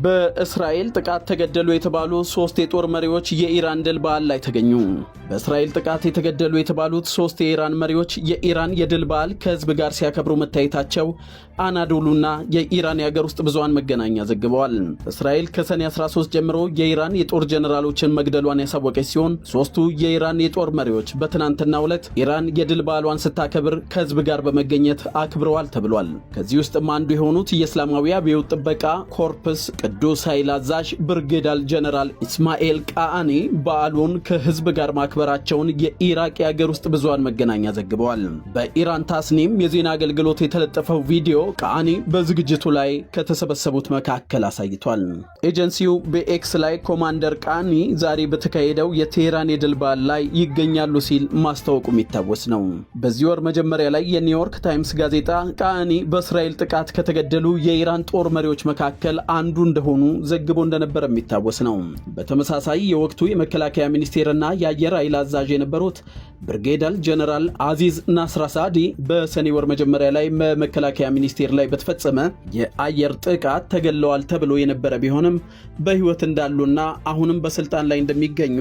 በእስራኤል ጥቃት ተገደሉ የተባሉ 3 የጦር መሪዎች የኢራን ድል በዓል ላይ ተገኙ። በእስራኤል ጥቃት የተገደሉ የተባሉት 3 የኢራን መሪዎች የኢራን የድል በዓል ከህዝብ ጋር ሲያከብሩ መታየታቸው አናዶሉና የኢራን የሀገር ውስጥ ብዙሃን መገናኛ ዘግበዋል። እስራኤል ከሰኔ 13 ጀምሮ የኢራን የጦር ጀነራሎችን መግደሏን ያሳወቀች ሲሆን 3ቱ የኢራን የጦር መሪዎች በትናንትናው ዕለት ኢራን የድል በዓሏን ስታከብር ከህዝብ ጋር በመገኘት አክብረዋል ተብሏል። ከዚህ ውስጥም አንዱ የሆኑት የእስላማዊ አብዮት ጥበቃ ኮርፕስ ቅዱስ ኃይል አዛዥ ብርጌዳል ጀነራል ኢስማኤል ቃአኒ በዓሉን ከህዝብ ጋር ማክበራቸውን የኢራቅ የሀገር ውስጥ ብዙሃን መገናኛ ዘግበዋል። በኢራን ታስኒም የዜና አገልግሎት የተለጠፈው ቪዲዮ ቃአኒ በዝግጅቱ ላይ ከተሰበሰቡት መካከል አሳይቷል። ኤጀንሲው በኤክስ ላይ ኮማንደር ቃኒ ዛሬ በተካሄደው የቴህራን የድል በዓል ላይ ይገኛሉ ሲል ማስታወቁ የሚታወስ ነው። በዚህ ወር መጀመሪያ ላይ የኒውዮርክ ታይምስ ጋዜጣ ቃኒ በእስራኤል ጥቃት ከተገደሉ የኢራን ጦር መሪዎች መካከል አንዱ እንደሆኑ ዘግቦ እንደነበር የሚታወስ ነው። በተመሳሳይ የወቅቱ የመከላከያ ሚኒስቴርና የአየር ኃይል አዛዥ የነበሩት ብርጌዳል ጀነራል አዚዝ ናስራሳዲ በሰኔ ወር መጀመሪያ ላይ በመከላከያ ሚኒስቴር ላይ በተፈጸመ የአየር ጥቃት ተገለዋል ተብሎ የነበረ ቢሆንም በህይወት እንዳሉና አሁንም በስልጣን ላይ እንደሚገኙ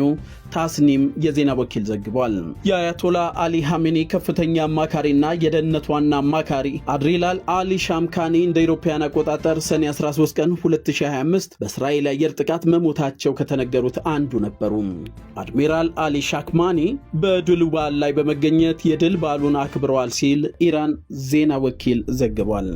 ታስኒም የዜና ወኪል ዘግቧል። የአያቶላ አሊ ሐሜኒ ከፍተኛ አማካሪና የደህንነት ዋና አማካሪ አድሪላል አሊ ሻምካኒ እንደ አውሮፓውያን አቆጣጠር ሰኔ 13 ቀን 2025 በእስራኤል አየር ጥቃት መሞታቸው ከተነገሩት አንዱ ነበሩ። አድሚራል አሊ ሻክማኒ በድል በዓል ላይ በመገኘት የድል በዓሉን አክብረዋል ሲል ኢራን ዜና ወኪል ዘግቧል።